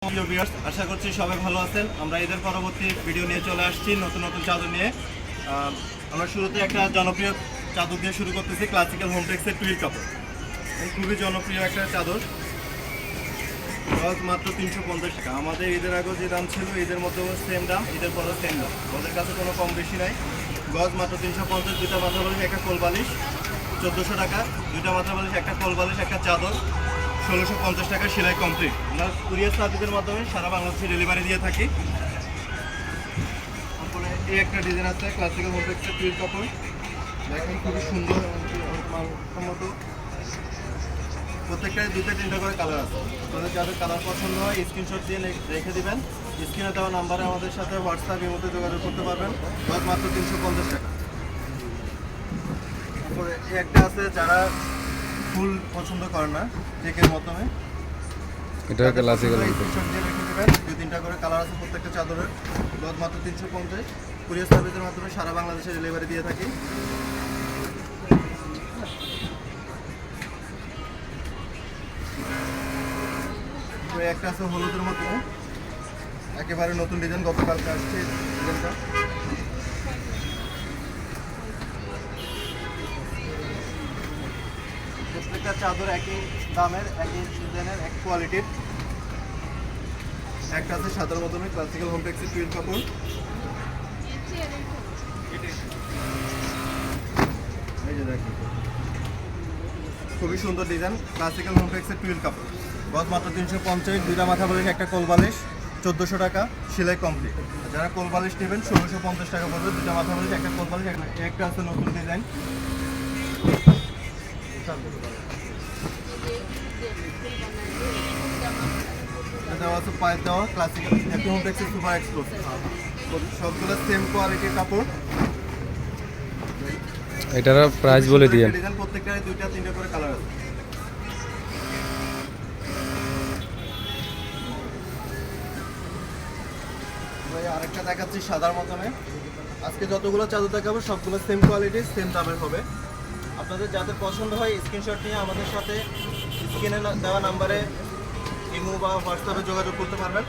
প্রিয় ভিউয়ার্স, আশা করছি সবাই ভালো আছেন। আমরা ঈদের পরবর্তী ভিডিও নিয়ে চলে আসছি নতুন নতুন চাদর নিয়ে। আমরা শুরুতে একটা জনপ্রিয় চাদর দিয়ে শুরু করতেছি, ক্লাসিক্যাল হোমটেক্সের টুইল কাপড়। এই খুবই জনপ্রিয় একটা চাদর, গজ মাত্র 350 টাকা। আমাদের ঈদের আগেও যে দাম ছিল, ঈদের মধ্যেও সেম দাম, ঈদের পরেও সেম দাম, আমাদের কাছে কোনো কম বেশি নাই। গজ মাত্র 350, দুইটা মাথা বালিশ, একটা কোল বালিশ 1400 টাকা, দুইটা মাথা বালিশ, একটা কোল বালিশ, একটা চাদর 1650 টাকা, সেলাই কমপ্লিট। আমরা কুরিয়ার সার্ভিসের মাধ্যমে সারা বাংলাদেশে ডেলিভারি দিয়ে থাকি। তারপরে এই একটা ডিজাইন আছে ক্লাসিক্যাল হোমটেক্সের টুইল কাপড়, দেখেন খুবই সুন্দর মানসম্মত। প্রত্যেকটাই দুটো তিনটা করে কালার আছে। আপনাদের যাদের কালার পছন্দ হয় স্ক্রিনশট দিয়ে রেখে দিবেন। স্ক্রিনে দেওয়া নাম্বারে আমাদের সাথে হোয়াটসঅ্যাপ এর মধ্যে যোগাযোগ করতে পারবেন। গজ মাত্র 350 টাকা। তারপরে এই একটা আছে যারা ফুল পছন্দ করে না, চেকের মাধ্যমে এটা ক্লাসিক্যাল স্ক্রিনশট দিয়ে রেখে দেবেন। দুই তিনটা করে কালার আছে প্রত্যেকটা চাদরের। গজ মাত্র 350। কুরিয়ার সার্ভিসের মাধ্যমে সারা বাংলাদেশে ডেলিভারি দিয়ে থাকি। একটা আছে হলুদের মধ্যে, একেবারে নতুন ডিজাইন, গতকালকে আসছে ডিজাইনটা। প্রত্যেকটা চাদর একই দামের, একই ডিজাইনের, এক কোয়ালিটির। একটা আছে সাদার মতনে ক্লাসিক্যাল হোমটেক্সের টুইল কাপড়, এই যে দেখেন খুবই সুন্দর ডিজাইন, ক্লাসিক্যাল হোমটেক্সের টুইল কাপড়। গজ মাত্র 350, দুইটা মাথা বালিশ, একটা কোল বালিশ 1400 টাকা, সেলাই কমপ্লিট। যারা কোল বালিশ নেবেন 1650 টাকা পড়বে, দুইটা মাথা বালিশ, একটা কোল বালিশ। একটা আছে নতুন ডিজাইন, দেওয়া আছে পায়ের দেওয়া ক্লাসিক্যাল হ্যাপি হোমটেক্সের সুপার এক্সক্লুসিভ। সবগুলো সেম কোয়ালিটির কাপড়। এটার প্রাইস বলে দিয়ে ডিজাইন প্রত্যেকটারই দুইটা তিনটা করে কালার আছে। আরেকটা দেখাচ্ছি সাদার মতনে। আজকে যতগুলো চাদর দেখাবো সবগুলো সেম কোয়ালিটির, সেম দামের হবে। আপনাদের যাদের পছন্দ হয় স্ক্রিনশট নিয়ে আমাদের সাথে স্ক্রিনে দেওয়া নাম্বারে ইমো বা হোয়াটসঅ্যাপে যোগাযোগ করতে পারবেন।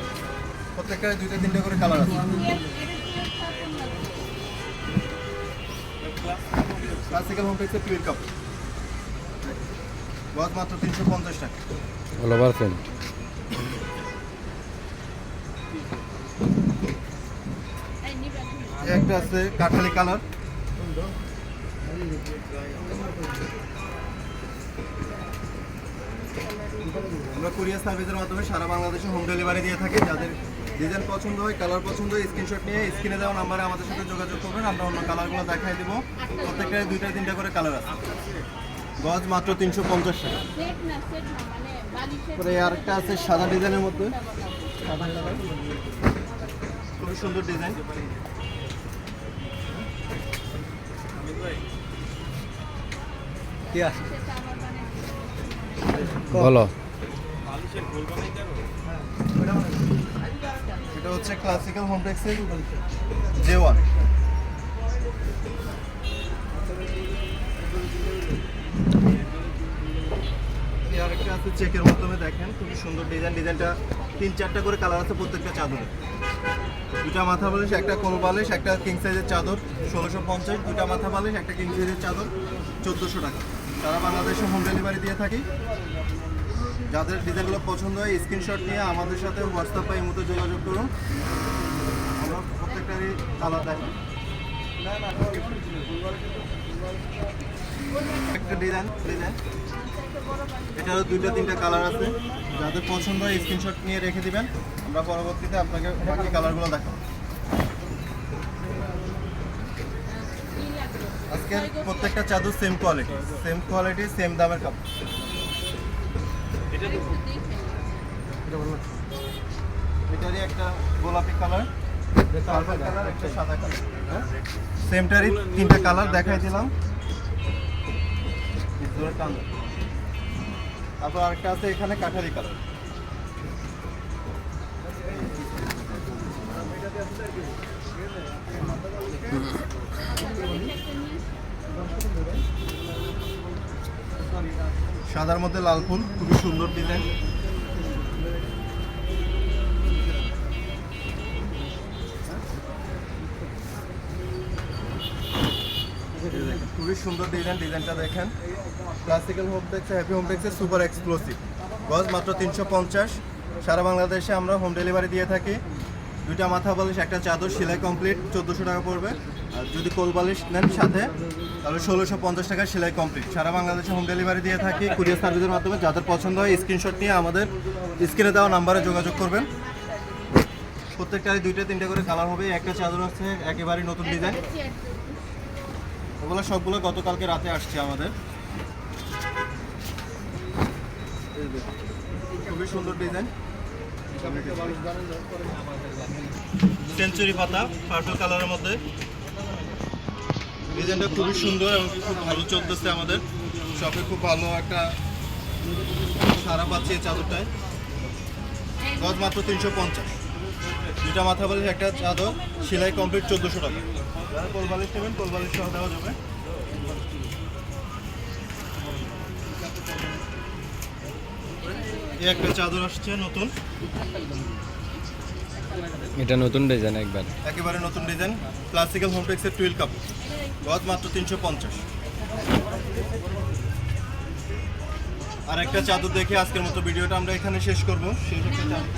প্রত্যেকটারই দুইটা তিনটা করে কালার আছে। ক্লাসিক্যাল হোমটেক্সের টুইল কাপড়, গজ মাত্র 350 টাকা। All over frame. একটা আছে কাঠালি কালার, আমরা কুরিয়ার সার্ভিসের মাধ্যমে সারা বাংলাদেশে হোম ডেলিভারি দিয়ে থাকি। যাদের ডিজাইন পছন্দ হয়, কালার পছন্দ হয়, স্ক্রিনশট নিয়ে স্ক্রিনে দেওয়া নাম্বারে আমাদের সাথে যোগাযোগ করবেন। আমরা অন্য কালারগুলো দেখাই দেবো। প্রত্যেকটায় দুইটা তিনটা করে কালার আছে। গজ মাত্র 350 টাকা। পরে আরেকটা আছে সাদা ডিজাইনের মধ্যে, সাদা কালার, খুবই সুন্দর ডিজাইন। বলো। এটা হচ্ছে ক্লাসিক্যাল হোমটেক্সের J1। আরেকটা আছে চেকের মাধ্যমে, দেখেন খুবই সুন্দর ডিজাইন। ডিজাইনটা তিন চারটা করে কালার আছে প্রত্যেকটা চাদরে। দুটা মাথা বালিশ, একটা কোল বালিশ, একটা কিং সাইজের চাদর 1650, দুটা মাথা বালিশ, একটা কিং সাইজের চাদর 1400 টাকা। সারা বাংলাদেশে হোম ডেলিভারি দিয়ে থাকি। যাদের ডিজাইনগুলো পছন্দ হয় স্ক্রিনশট নিয়ে আমাদের সাথে হোয়াটসঅ্যাপে এই মতো যোগাযোগ করুন। আমরা প্রত্যেকটারই কালার দেখাই। একটা ডিজাইন, এটারও দুইটা তিনটা কালার আছে। যাদের পছন্দ হয় স্ক্রিনশট নিয়ে রেখে দিবেন, আমরা পরবর্তীতে আপনাকে বাকি কালারগুলো দেখাবো। আজকে প্রত্যেকটা চাদর সেম কোয়ালিটি, সেম দামের কাপড়। এটারই একটা গোলাপি কালার, পার্পল কালার, একটা সাদা কালার, সেমটারই তিনটা কালার দেখাই দিলাম। তারপর আরেকটা আছে এখানে কাঠালি কালার। সাদার মধ্যে লাল ফুল, খুবই সুন্দর ডিজাইন। খুবই সুন্দর ডিজাইনটা দেখেন। ক্লাসিক্যাল হোমটেক্স, হ্যাপি হোমটেক্সের সুপার এক্সক্লুসিভ, গজ মাত্র 350। সারা বাংলাদেশে আমরা হোম ডেলিভারি দিয়ে থাকি। দুইটা মাথা বালিশ, একটা চাদর, সেলাই কমপ্লিট 1400 টাকা পড়বে। আর যদি কোল বালিশ নেন সাথে তাহলে 1650 টাকা সেলাই কমপ্লিট। সারা বাংলাদেশে হোম ডেলিভারি দিয়ে থাকি কুরিয়ার সার্ভিসের মাধ্যমে। যাদের পছন্দ হয় স্ক্রিনশট নিয়ে আমাদের স্ক্রিনে দেওয়া নাম্বারে যোগাযোগ করবেন। প্রত্যেকটারই 2-3টা করে কালার হবে। একটা চাদর আছে একেবারেই নতুন ডিজাইন, ওগুলো সবগুলো গতকালকে রাতে আসছে আমাদের। খুবই সুন্দর ডিজাইন, সেঞ্চুরি পাতা পার্পল কালারের মধ্যে। ডিজাইনটা খুবই সুন্দর এবং খুব ভালো চলতেছে আমাদের শপে। খুব ভালো একটা সারা পাচ্ছে এই চাদরটায়। গজ মাত্র 350। দুইটা মাথা বালিশ, একটা চাদর, সেলাই কমপ্লিট 1400 টাকা। যারা কোল বালিশ নেবেন কোল বালিশ সহ দেওয়া যাবে। এই একটা চাদর আসছে নতুন, এটা নতুন ডিজাইন একেবারে নতুন ডিজাইন, ক্লাসিক্যাল হোমটেক্সের টুইল কাপ, গজ মাত্র 350। আর একটা চাদর দেখে আজকের মতো ভিডিওটা আমরা এখানে শেষ করবো। শেষ একটা চাদর,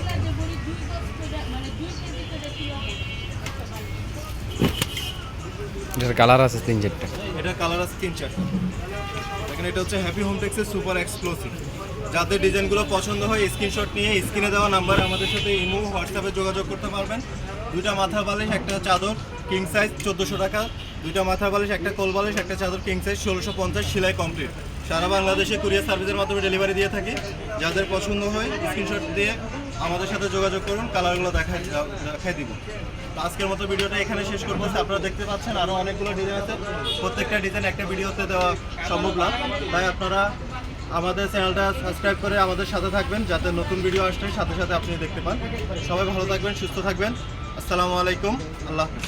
এটার কালার আছে 3-4টা। এটার কালার আছে 3-4টা। দেখেন এটা হচ্ছে হ্যাপি হোমটেক্সের সুপার এক্সক্লুসিভ। যাদের ডিজাইনগুলো পছন্দ হয় স্ক্রিনশট নিয়ে স্ক্রিনে দেওয়া নাম্বারে আমাদের সাথে ইমো হোয়াটসঅ্যাপে যোগাযোগ করতে পারবেন। দুইটা মাথা বালিশ, একটা চাদর, কিং সাইজ 1400 টাকা। দুইটা মাথা বালিশ, একটা কোল বালিশ, একটা চাদর, কিং সাইজ 1650, সেলাই কমপ্লিট। সারা বাংলাদেশে কুরিয়ার সার্ভিসের মাধ্যমে ডেলিভারি দিয়ে থাকি। যাদের পছন্দ হয় স্ক্রিনশট দিয়ে আমাদের সাথে যোগাযোগ করুন, কালারগুলো দেখাই দিব। তো আজকের মতো ভিডিওটা এখানে শেষ করবো। আপনারা দেখতে পাচ্ছেন আরও অনেকগুলো ডিজাইন আছে, প্রত্যেকটা ডিজাইন একটা ভিডিওতে দেওয়া সম্ভব না। তাই আপনারা আমাদের চ্যানেলটা সাবস্ক্রাইব করে আমাদের সাথে থাকবেন, যাতে নতুন ভিডিও আসলে সাথে সাথে আপনি দেখতে পান। সবাই ভালো থাকবেন, সুস্থ থাকবেন। আসসালামু আলাইকুম, আল্লাহ হাফেজ।